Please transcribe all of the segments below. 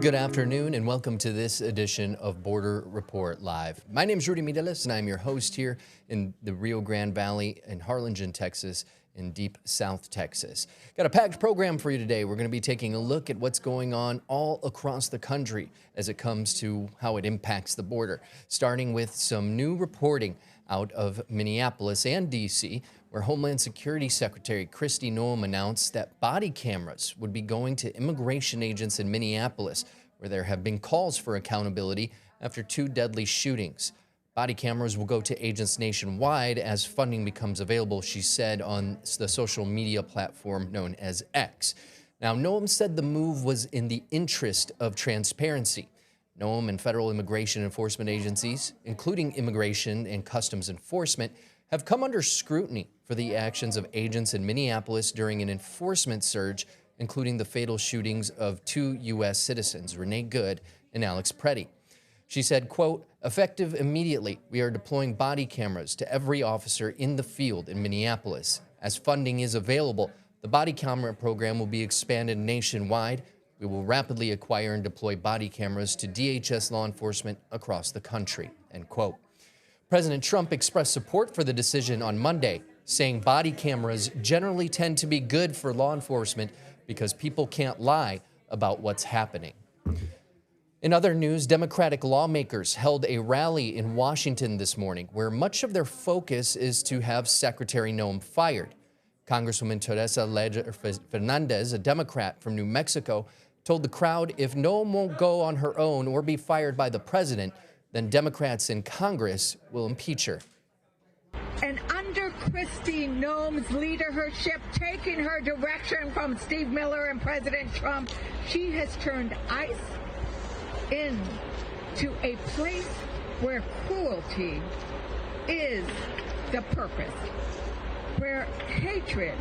Good afternoon and welcome to this edition of Border Report Live. My name is Rudy Mireles and I'm your host here in the Rio Grande Valley in Harlingen, Texas, in deep South Texas. Got a packed program for you today. We're going to be taking a look at what's going on all across the country as it comes to how it impacts the border, starting with some new reporting out of Minneapolis and D.C., where Homeland Security Secretary Noem announced that body cameras would be going to immigration agents in Minneapolis, where there have been calls for accountability after two deadly shootings. Body cameras will go to agents nationwide as funding becomes available, she said on the social media platform known as X. Now, Noem said the move was in the interest of transparency. Noem and federal immigration enforcement agencies, including Immigration and Customs Enforcement, have come under scrutiny for the actions of agents in Minneapolis during an enforcement surge, including the fatal shootings of two U.S. citizens, Renee Good and Alex Preddy. She said, quote, "Effective immediately, we are deploying body cameras to every officer in the field in Minneapolis. As funding is available, the body camera program will be expanded nationwide. We will rapidly acquire and deploy body cameras to DHS law enforcement across the country," end quote. President Trump expressed support for the decision on Monday, saying body cameras generally tend to be good for law enforcement because people can't lie about what's happening. In other news, Democratic lawmakers held a rally in Washington this morning where much of their focus is to have Secretary Noem fired. Congresswoman Teresa Leger Fernandez, a Democrat from New Mexico, told the crowd if Noem won't go on her own or be fired by the president, then Democrats in Congress will impeach her. And under Kristi Noem's leadership, taking her direction from Steve Miller and President Trump, she has turned ICE into a place where cruelty is the purpose, where hatred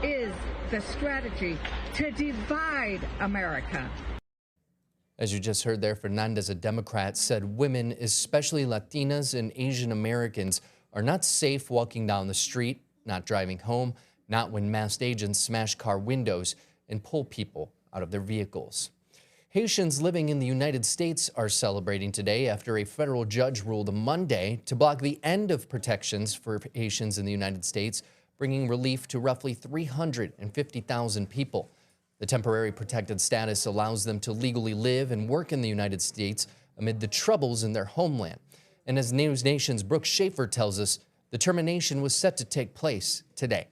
is the strategy to divide America. As you just heard there, Fernandez, a Democrat, said women, especially Latinas and Asian Americans, are not safe walking down the street, not driving home, not when masked agents smash car windows and pull people out of their vehicles. Haitians living in the United States are celebrating today after a federal judge ruled Monday to block the end of protections for Haitians in the United States, bringing relief to roughly 350,000 people. The temporary protected status allows them to legally live and work in the United States amid the troubles in their homeland. And as News Nation's Brooke Schaefer tells us, the termination was set to take place today.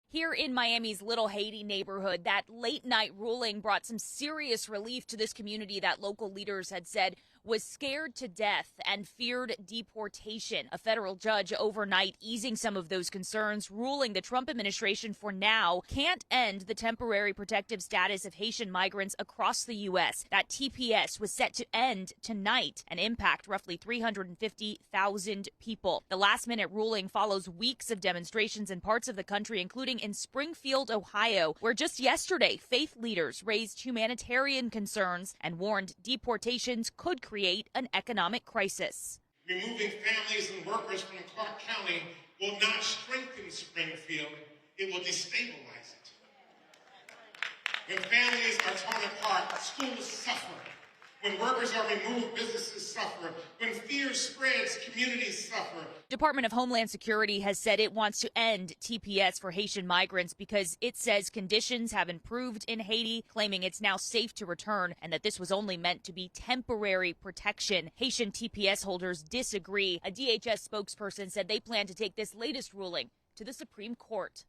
Here in Miami's Little Haiti neighborhood, that late-night ruling brought some serious relief to this community that local leaders had said was scared to death and feared deportation. A federal judge overnight easing some of those concerns, ruling the Trump administration for now can't end the temporary protective status of Haitian migrants across the U.S. That TPS was set to end tonight and impact roughly 350,000 people. The last-minute ruling follows weeks of demonstrations in parts of the country, including in Springfield, Ohio, where just yesterday faith leaders raised humanitarian concerns and warned deportations could create an economic crisis. Removing families and workers from Clark County will not strengthen Springfield, it will destabilize it. When families are torn apart, schools suffer. When workers are removed, businesses suffer. When fear spreads, communities suffer. Department of Homeland Security has said it wants to end TPS for Haitian migrants because it says conditions have improved in Haiti, claiming it's now safe to return and that this was only meant to be temporary protection. Haitian TPS holders disagree. A DHS spokesperson said they plan to take this latest ruling to the Supreme Court.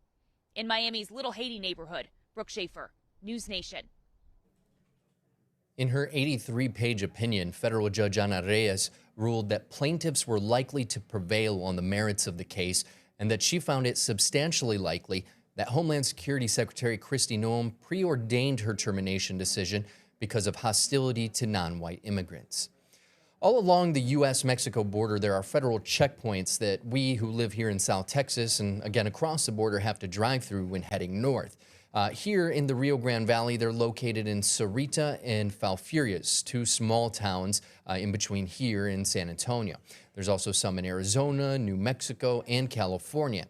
In Miami's Little Haiti neighborhood, Brooke Schaefer, News Nation. In her 83-page opinion, federal judge Ana Reyes ruled that plaintiffs were likely to prevail on the merits of the case and that she found it substantially likely that Homeland Security Secretary Kristi Noem preordained her termination decision because of hostility to non-white immigrants. All along the U.S.-Mexico border, there are federal checkpoints that we who live here in South Texas and again across the border have to drive through when heading north. Here in the Rio Grande Valley, they're located in Sarita and Falfurrias, two small towns in between here and San Antonio. There's also some in Arizona, New Mexico, and California.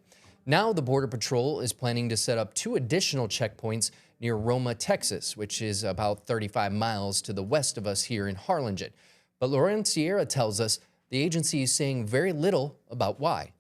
Now the Border Patrol is planning to set up 2 additional checkpoints near Roma, Texas, which is about 35 miles to the west of us here in Harlingen. But Lauren Sierra tells us the agency is saying very little about why.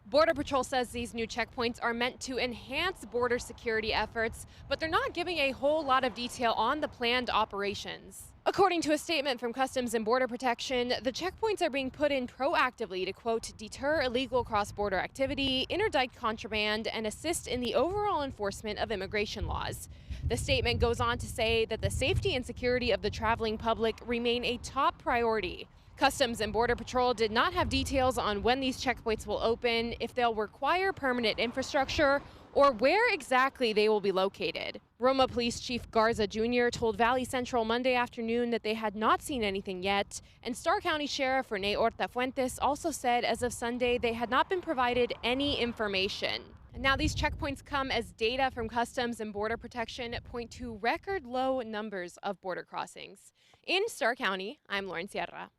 Border Patrol says these new checkpoints are meant to enhance border security efforts, but they're not giving a whole lot of detail on the planned operations. According to a statement from Customs and Border Protection, the checkpoints are being put in proactively to, quote, deter illegal cross-border activity, interdict contraband, and assist in the overall enforcement of immigration laws. The statement goes on to say that the safety and security of the traveling public remain a top priority. Customs and Border Patrol did not have details on when these checkpoints will open, if they'll require permanent infrastructure, or where exactly they will be located. Roma Police Chief Garza Jr. told Valley Central Monday afternoon that they had not seen anything yet, and Starr County Sheriff Rene Horta-Fuentes also said as of Sunday they had not been provided any information. And now these checkpoints come as data from Customs and Border Protection point to record low numbers of border crossings. In Starr County, I'm Lauren Sierra.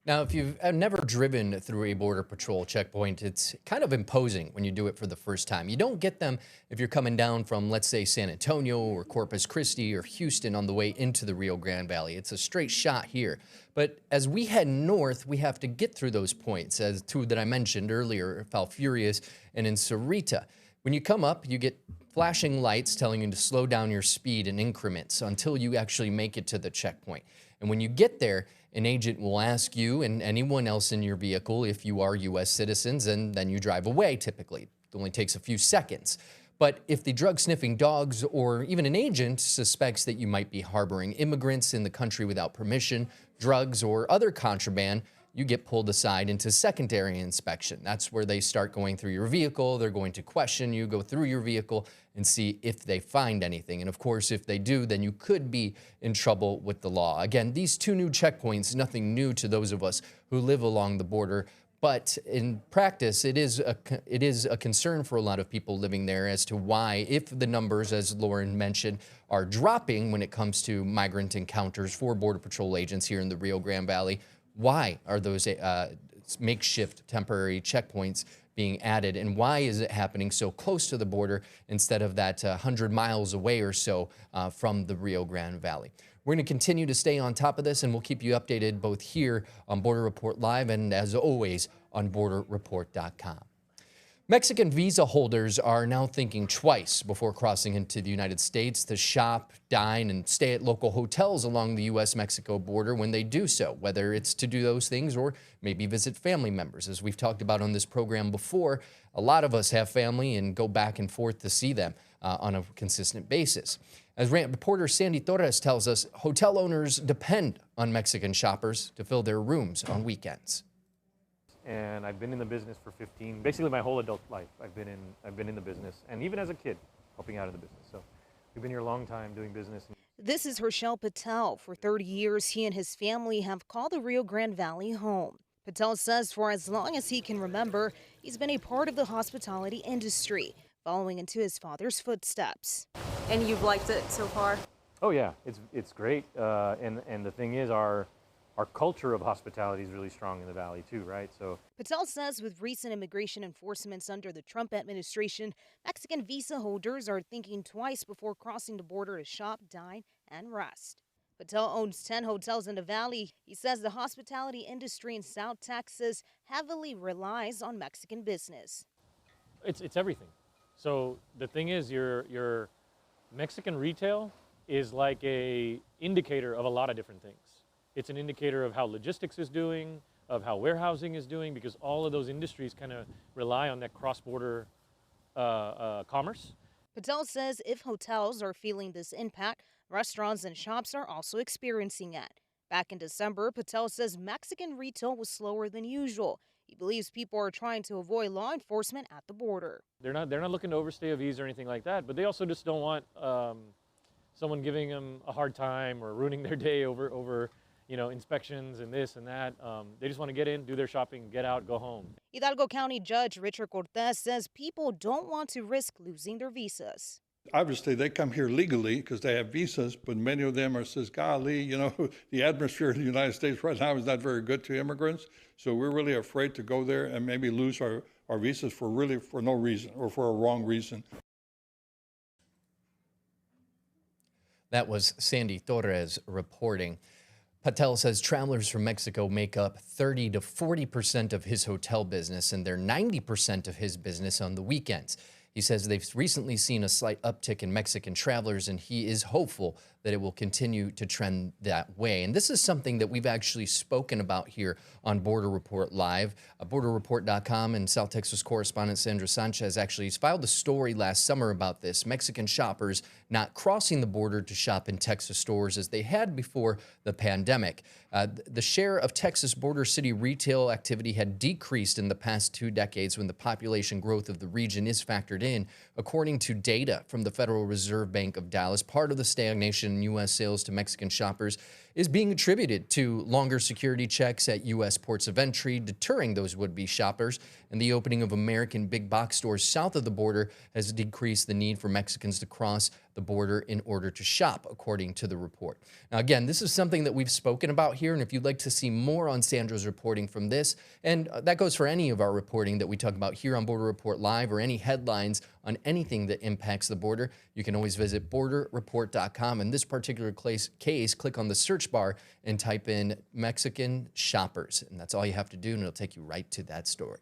Now, if you've never driven through a Border Patrol checkpoint, it's kind of imposing when you do it for the first time. You don't get them if you're coming down from, let's say, San Antonio or Corpus Christi or Houston on the way into the Rio Grande Valley. It's a straight shot here. But as we head north, we have to get through those points, as two that I mentioned earlier, Falfurrias and in Sarita. When you come up, you get flashing lights telling you to slow down your speed in increments until you actually make it to the checkpoint. And when you get there, an agent will ask you and anyone else in your vehicle if you are U.S. citizens, and then you drive away typically. It only takes a few seconds. But if the drug-sniffing dogs or even an agent suspects that you might be harboring immigrants in the country without permission, drugs, or other contraband, you get pulled aside into secondary inspection. That's where they start going through your vehicle. They're going to question you, go through your vehicle, and see if they find anything. And of course, if they do, then you could be in trouble with the law. Again, these two new checkpoints, nothing new to those of us who live along the border, but in practice, it is a concern for a lot of people living there as to why, if the numbers, as Lauren mentioned, are dropping when it comes to migrant encounters for Border Patrol agents here in the Rio Grande Valley, why are those makeshift temporary checkpoints being added, and why is it happening so close to the border instead of that 100 miles away or so from the Rio Grande Valley? We're going to continue to stay on top of this, and we'll keep you updated both here on Border Report Live and, as always, on borderreport.com. Mexican visa holders are now thinking twice before crossing into the United States to shop, dine, and stay at local hotels along the U.S.-Mexico border when they do so, whether it's to do those things or maybe visit family members. As we've talked about on this program before, a lot of us have family and go back and forth to see them on a consistent basis. As reporter Sandy Torres tells us, hotel owners depend on Mexican shoppers to fill their rooms on weekends. And I've been in the business for basically my whole adult life. I've been in the business, and even as a kid, helping out in the business. So we've been here a long time doing business. This is Herschel Patel. For 30 years, he and his family have called the Rio Grande Valley home. Patel says for as long as he can remember, he's been a part of the hospitality industry, following into his father's footsteps. And you've liked it so far? Oh yeah, it's great. And the thing is, our culture of hospitality is really strong in the Valley too, right? So Patel says with recent immigration enforcements under the Trump administration, Mexican visa holders are thinking twice before crossing the border to shop, dine, and rest. Patel owns 10 hotels in the Valley. He says the hospitality industry in South Texas heavily relies on Mexican business. It's everything. So the thing is, your Mexican retail is like a indicator of a lot of different things. It's an indicator of how logistics is doing, of how warehousing is doing, because all of those industries kind of rely on that cross-border commerce. Patel says if hotels are feeling this impact, restaurants and shops are also experiencing it. Back in December, Patel says Mexican retail was slower than usual. He believes people are trying to avoid law enforcement at the border. They're not looking to overstay a visa or anything like that, but they also just don't want someone giving them a hard time or ruining their day over inspections and this and that. They just want to get in, do their shopping, get out, go home. Hidalgo County Judge Richard Cortez says people don't want to risk losing their visas. Obviously, they come here legally because they have visas, but many of them says, golly, the atmosphere in the United States right now is not very good to immigrants. So we're really afraid to go there and maybe lose our visas for no reason or for a wrong reason. That was Sandy Torres reporting. Patel says travelers from Mexico make up 30 to 40% of his hotel business, and they're 90% of his business on the weekends. He says they've recently seen a slight uptick in Mexican travelers, and he is hopeful that it will continue to trend that way. And this is something that we've actually spoken about here on Border Report Live. BorderReport.com and South Texas correspondent Sandra Sanchez actually filed a story last summer about this. Mexican shoppers not crossing the border to shop in Texas stores as they had before the pandemic. The share of Texas border city retail activity had decreased in the past 2 decades when the population growth of the region is factored in. According to data from the Federal Reserve Bank of Dallas, part of the stagnation in U.S. sales to Mexican shoppers is being attributed to longer security checks at U.S. ports of entry, deterring those would-be shoppers, and the opening of American big box stores south of the border has decreased the need for Mexicans to cross the border in order to shop, according to the report. Now, again, this is something that we've spoken about here, and if you'd like to see more on Sandra's reporting from this, and that goes for any of our reporting that we talk about here on Border Report Live, or any headlines on anything that impacts the border, you can always visit BorderReport.com. In this particular case, click on the search bar and type in Mexican shoppers, and that's all you have to do, and it'll take you right to that story.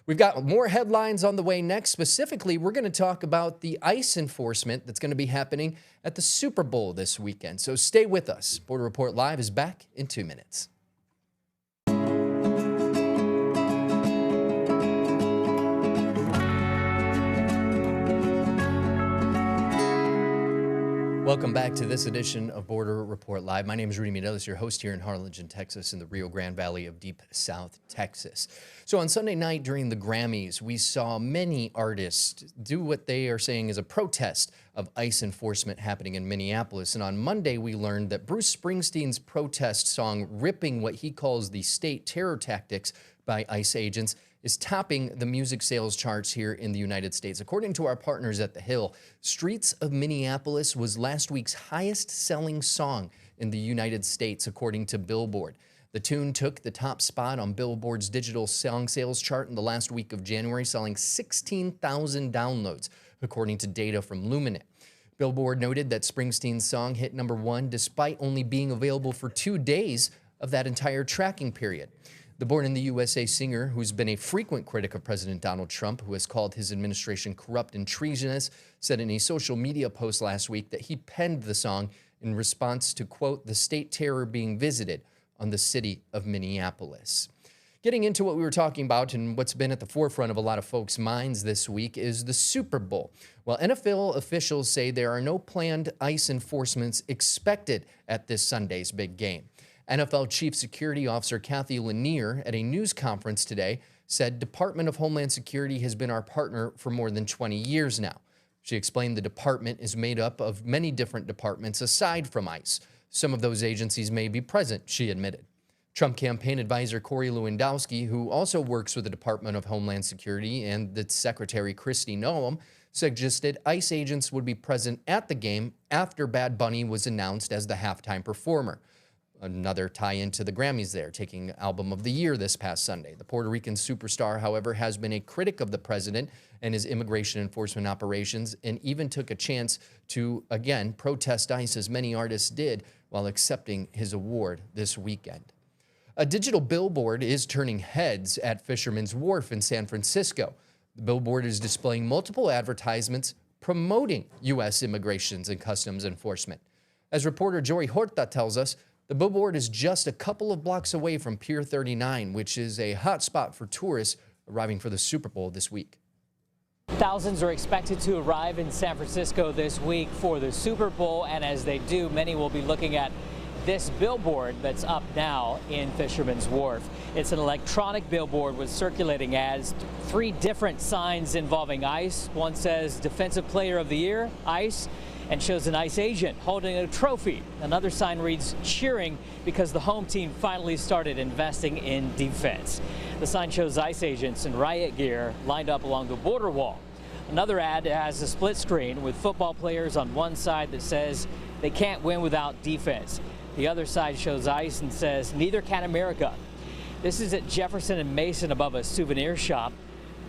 We've got more headlines on the way next. Specifically, we're going to talk about the ICE enforcement that's going to be happening at the Super Bowl this weekend. So stay with us. Border Report Live is back in 2 minutes. Welcome back to this edition of Border Report Live. My name is Rudy Mireles, your host here in Harlingen, Texas, in the Rio Grande Valley of deep South Texas. So on Sunday night during the Grammys, we saw many artists do what they are saying is a protest of ICE enforcement happening in Minneapolis. And on Monday, we learned that Bruce Springsteen's protest song, ripping what he calls the state terror tactics by ICE agents, is topping the music sales charts here in the United States. According to our partners at The Hill, Streets of Minneapolis was last week's highest-selling song in the United States, according to Billboard. The tune took the top spot on Billboard's digital song sales chart in the last week of January, selling 16,000 downloads, according to data from Luminate. Billboard noted that Springsteen's song hit #1 despite only being available for 2 days of that entire tracking period. The Born in the USA singer, who's been a frequent critic of President Donald Trump, who has called his administration corrupt and treasonous, said in a social media post last week that he penned the song in response to, quote, the state terror being visited on the city of Minneapolis. Getting into what we were talking about and what's been at the forefront of a lot of folks' minds this week is the Super Bowl. Well, NFL officials say there are no planned ICE enforcements expected at this Sunday's big game. NFL Chief Security Officer Kathy Lanier at a news conference today said Department of Homeland Security has been our partner for more than 20 years now. She explained the department is made up of many different departments aside from ICE. Some of those agencies may be present, she admitted. Trump campaign advisor Corey Lewandowski, who also works with the Department of Homeland Security, and the Secretary Kristi Noem, suggested ICE agents would be present at the game after Bad Bunny was announced as the halftime performer. Another tie-in to the Grammys there, taking Album of the Year this past Sunday. The Puerto Rican superstar, however, has been a critic of the president and his immigration enforcement operations, and even took a chance to, again, protest ICE, as many artists did, while accepting his award this weekend. A digital billboard is turning heads at Fisherman's Wharf in San Francisco. The billboard is displaying multiple advertisements promoting U.S. immigrations and customs enforcement. As reporter Jory Horta tells us, the billboard is just a couple of blocks away from Pier 39, which is a hot spot for tourists arriving for the Super Bowl this week. Thousands are expected to arrive in San Francisco this week for the Super Bowl, and as they do, many will be looking at this billboard that's up now in Fisherman's Wharf. It's an electronic billboard with circulating ads, 3 different signs involving ICE. One says Defensive Player of the Year, ICE, and shows an ICE agent holding a trophy. Another sign reads, cheering because the home team finally started investing in defense. The sign shows ICE agents in riot gear lined up along the border wall. Another ad has a split screen with football players on one side that says they can't win without defense. The other side shows ICE and says, neither can America. This is at Jefferson and Mason above a souvenir shop.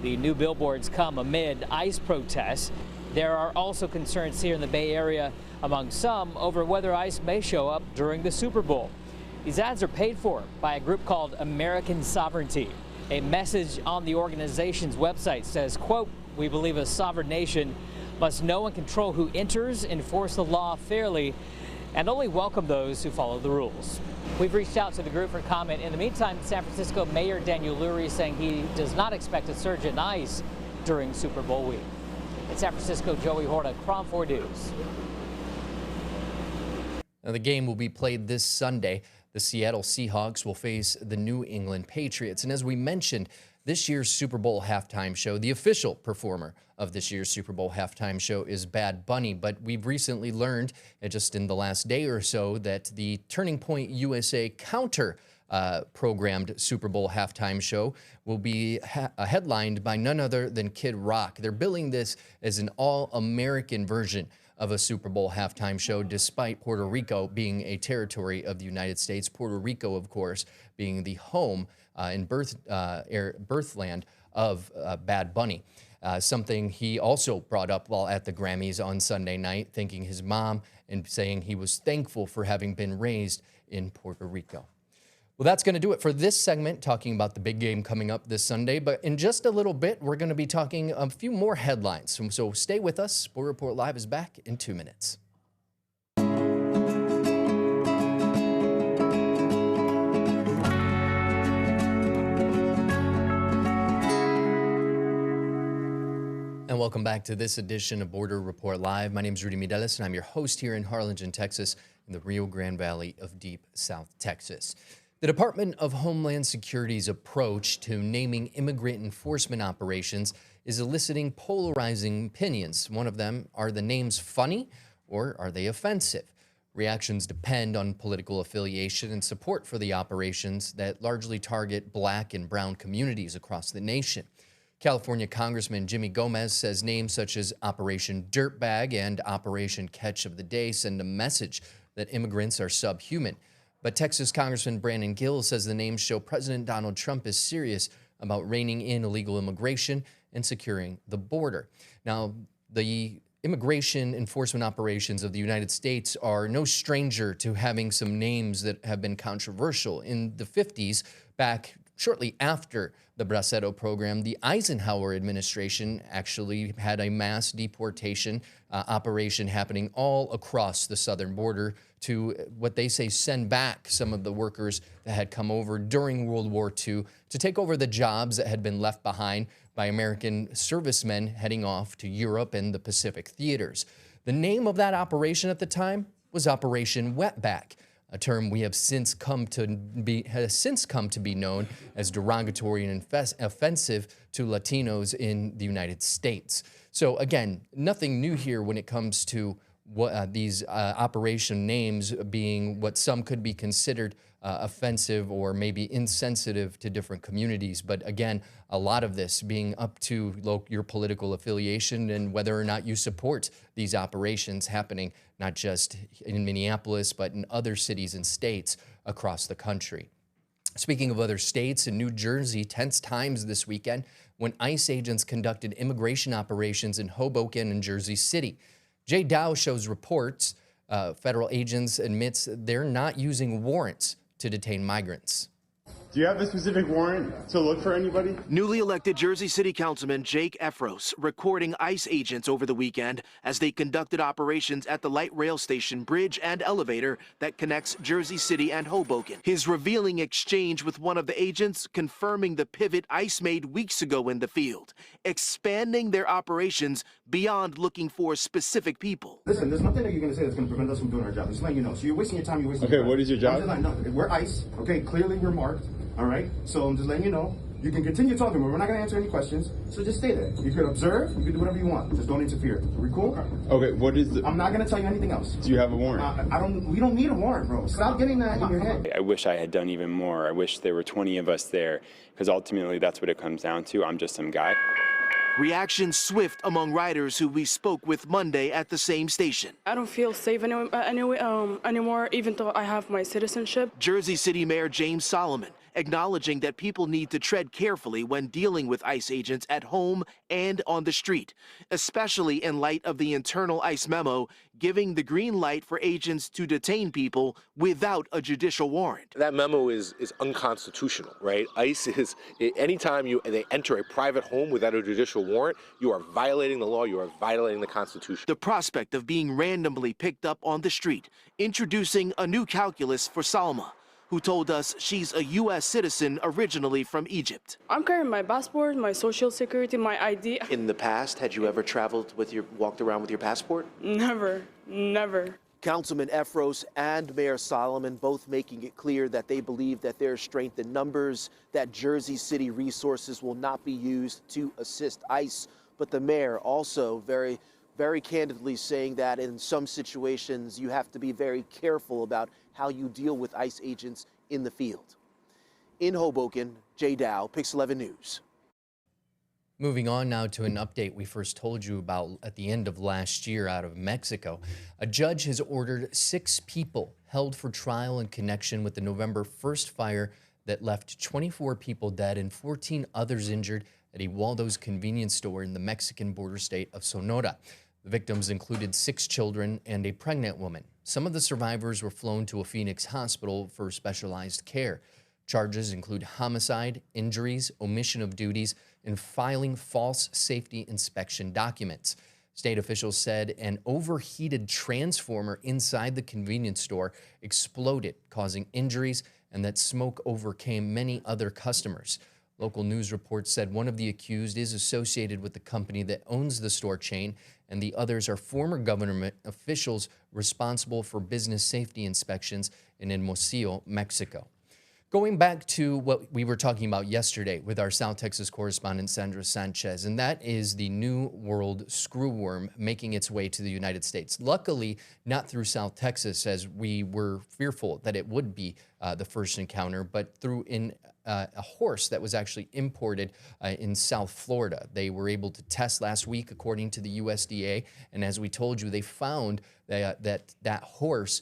The new billboards come amid ICE protests. There are also concerns here in the Bay Area among some over whether ICE may show up during the Super Bowl. These ads are paid for by a group called American Sovereignty. A message on the organization's website says, quote, "We believe a sovereign nation must know and control who enters, enforce the law fairly, and only welcome those who follow the rules." We've reached out to the group for comment. In the meantime, San Francisco Mayor Daniel Lurie saying he does not expect a surge in ICE during Super Bowl week. In San Francisco, Joey Horta, KRON 4 News. Now, the game will be played this Sunday. The Seattle Seahawks will face the New England Patriots. And as we mentioned, this year's Super Bowl halftime show, the official performer of this year's Super Bowl halftime show is Bad Bunny. But we've recently learned, just in the last day or so, that the Turning Point USA programmed Super Bowl halftime show will be headlined by none other than Kid Rock. They're billing this as an all-American version of a Super Bowl halftime show, despite Puerto Rico being a territory of the United States. Puerto Rico, of course, being the home and birthland of Bad Bunny. Something he also brought up while at the Grammys on Sunday night, thanking his mom and saying he was thankful for having been raised in Puerto Rico. Well, that's going to do it for this segment, talking about the big game coming up this Sunday. But in just a little bit, we're going to be talking a few more headlines. So stay with us. Sport Report Live is back in 2 minutes. And welcome back to this edition of Border Report Live. My name is Rudy Mideles, and I'm your host here in Harlingen, Texas, in the Rio Grande Valley of deep South Texas. The Department of Homeland Security's approach to naming immigrant enforcement operations is eliciting polarizing opinions. One of them, are the names funny or are they offensive? Reactions depend on political affiliation and support for the operations that largely target Black and brown communities across the nation. California Congressman Jimmy Gomez says names such as Operation Dirtbag and Operation Catch of the Day send a message that immigrants are subhuman. But Texas Congressman Brandon Gill says the names show President Donald Trump is serious about reining in illegal immigration and securing the border. Now, the immigration enforcement operations of the United States are no stranger to having some names that have been controversial. In the 50s, back shortly after the Bracero program, the Eisenhower administration actually had a mass deportation operation happening all across the southern border to what they say send back some of the workers that had come over during World War II to take over the jobs that had been left behind by American servicemen heading off to Europe and the Pacific theaters. The name of that operation at the time was Operation Wetback, a term we have since come to be known as derogatory and offensive to Latinos in the United States. So again, nothing new here when it comes to what these operation names being what some could be considered offensive or maybe insensitive to different communities. But again, a lot of this being up to your political affiliation and whether or not you support these operations happening, not just in Minneapolis, but in other cities and states across the country. Speaking of other states, in New Jersey, tense times this weekend when ICE agents conducted immigration operations in Hoboken and Jersey City. Jay Dow shows reports federal agents admits they're not using warrants to detain migrants. Do you have a specific warrant to look for anybody? Newly elected Jersey City Councilman Jake Efros recording ICE agents over the weekend as they conducted operations at the light rail station bridge and elevator that connects Jersey City and Hoboken. His revealing exchange with one of the agents confirming the pivot ICE made weeks ago in the field, expanding their operations beyond looking for specific people. Listen, there's nothing that you're going to say that's going to prevent us from doing our job. Just letting you know. So you're wasting your time, you're wasting your time. Okay, what is your job? No, we're ICE. Okay, clearly we're marked. All right, so I'm just letting you know. You can continue talking, but we're not going to answer any questions. So just stay there. You can observe. You can do whatever you want. Just don't interfere. Are we cool? Okay. What is the? I'm not going to tell you anything else. Do you have a warrant? We don't need a warrant, bro. Stop getting that in your head. I wish I had done even more. I wish there were 20 of us there, because ultimately that's what it comes down to. I'm just some guy. Reaction swift among riders who we spoke with Monday at the same station. I don't feel safe anymore, even though I have my citizenship. Jersey City Mayor James Solomon acknowledging that people need to tread carefully when dealing with ICE agents at home and on the street, especially in light of the internal ICE memo giving the green light for agents to detain people without a judicial warrant. That memo is unconstitutional, right? ICE is, anytime they enter a private home without a judicial warrant, you are violating the law, you are violating the Constitution. The prospect of being randomly picked up on the street, introducing a new calculus for Salma, who told us she's a U.S. citizen originally from Egypt. I'm carrying my passport, my social security, my ID. In the past, had you ever walked around with your passport? Never, never. Councilman Efros and Mayor Solomon both making it clear that they believe that there's strength in numbers, that Jersey City resources will not be used to assist ICE. But the mayor also very candidly saying that in some situations you have to be very careful about how you deal with ICE agents in the field. In Hoboken, Jay Dow, Pix 11 News. Moving on now to an update we first told you about at the end of last year out of Mexico. A judge has ordered 6 people held for trial in connection with the November 1st fire that left 24 people dead and 14 others injured at a Waldo's convenience store in the Mexican border state of Sonora. The victims included 6 children and a pregnant woman. Some of the survivors were flown to a Phoenix hospital for specialized care. Charges include homicide, injuries, omission of duties, and filing false safety inspection documents. State officials said an overheated transformer inside the convenience store exploded, causing injuries, and that smoke overcame many other customers. Local news reports said one of the accused is associated with the company that owns the store chain, and the others are former government officials responsible for business safety inspections in Hermosillo, Mexico. Going back to what we were talking about yesterday with our South Texas correspondent Sandra Sanchez, and that is the New World screwworm making its way to the United States. Luckily, not through South Texas, as we were fearful that it would be the first encounter, but through a horse that was actually imported in South Florida. They were able to test last week, according to the USDA, and as we told you, they found that horse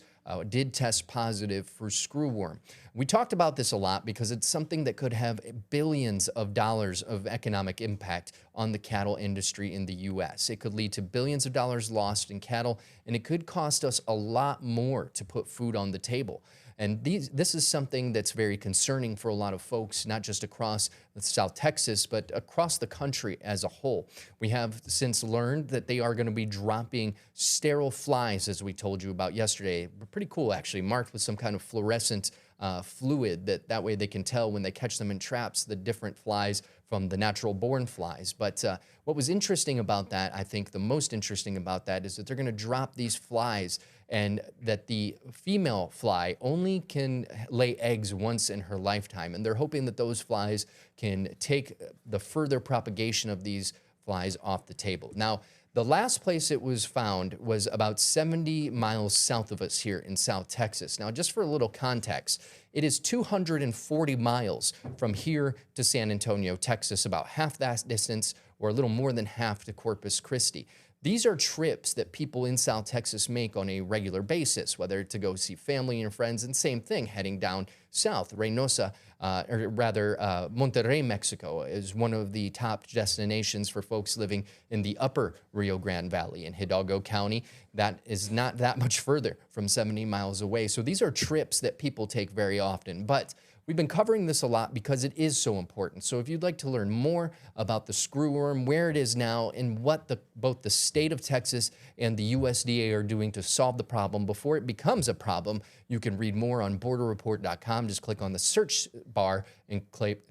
did test positive for screwworm. We talked about this a lot because it's something that could have billions of dollars of economic impact on the cattle industry in the U.S. It could lead to billions of dollars lost in cattle, and it could cost us a lot more to put food on the table. And this is something that's very concerning for a lot of folks, not just across South Texas, but across the country as a whole. We have since learned that they are going to be dropping sterile flies, as we told you about yesterday. Pretty cool, actually, marked with some kind of fluorescent fluid that way they can tell when they catch them in traps the different flies from the natural born flies. But what was interesting about that, I think the most interesting about that, is that they're going to drop these flies, and that the female fly only can lay eggs once in her lifetime. And they're hoping that those flies can take the further propagation of these flies off the table. Now, the last place it was found was about 70 miles south of us here in South Texas. Now, just for a little context, it is 240 miles from here to San Antonio, Texas, about half that distance, or a little more than half, to Corpus Christi. These are trips that people in South Texas make on a regular basis, whether to go see family and friends, and same thing, heading down south. Reynosa, Monterrey, Mexico, is one of the top destinations for folks living in the upper Rio Grande Valley. In Hidalgo County, that is not that much further from 70 miles away. So these are trips that people take very often. But we've been covering this a lot because it is so important. So if you'd like to learn more about the screwworm, where it is now, and what both the state of Texas and the USDA are doing to solve the problem before it becomes a problem, you can read more on borderreport.com. Just click on the search bar and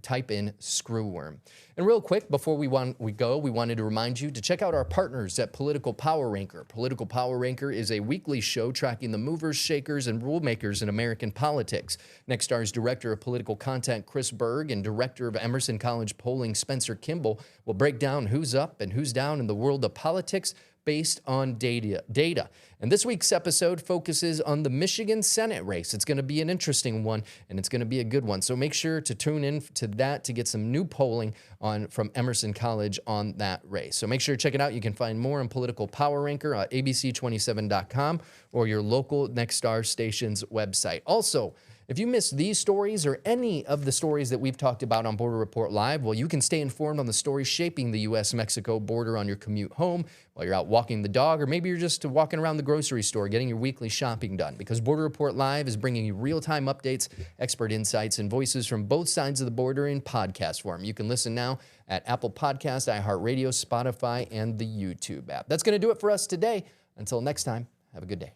type in screwworm. And real quick, before we wanted to remind you to check out our partners at Political Power Ranker. Political Power Ranker is a weekly show tracking the movers, shakers, and rule makers in American politics. Nextstar's Director of Political Content, Chris Berg, and Director of Emerson College Polling, Spencer Kimball, will break down who's up and who's down in the world of politics based on data. And this week's episode focuses on the Michigan Senate race. It's going to be an interesting one, and it's going to be a good one. So make sure to tune in to that to get some new polling from Emerson College on that race. So make sure to check it out. You can find more on Political Power Ranker at abc27.com or your local Nextstar station's website. Also, If you missed these stories or any of the stories that we've talked about on Border Report Live, well, you can stay informed on the stories shaping the U.S.-Mexico border on your commute home, while you're out walking the dog, or maybe you're just walking around the grocery store getting your weekly shopping done. Because Border Report Live is bringing you real-time updates, expert insights, and voices from both sides of the border in podcast form. You can listen now at Apple Podcasts, iHeartRadio, Spotify, and the YouTube app. That's going to do it for us today. Until next time, have a good day.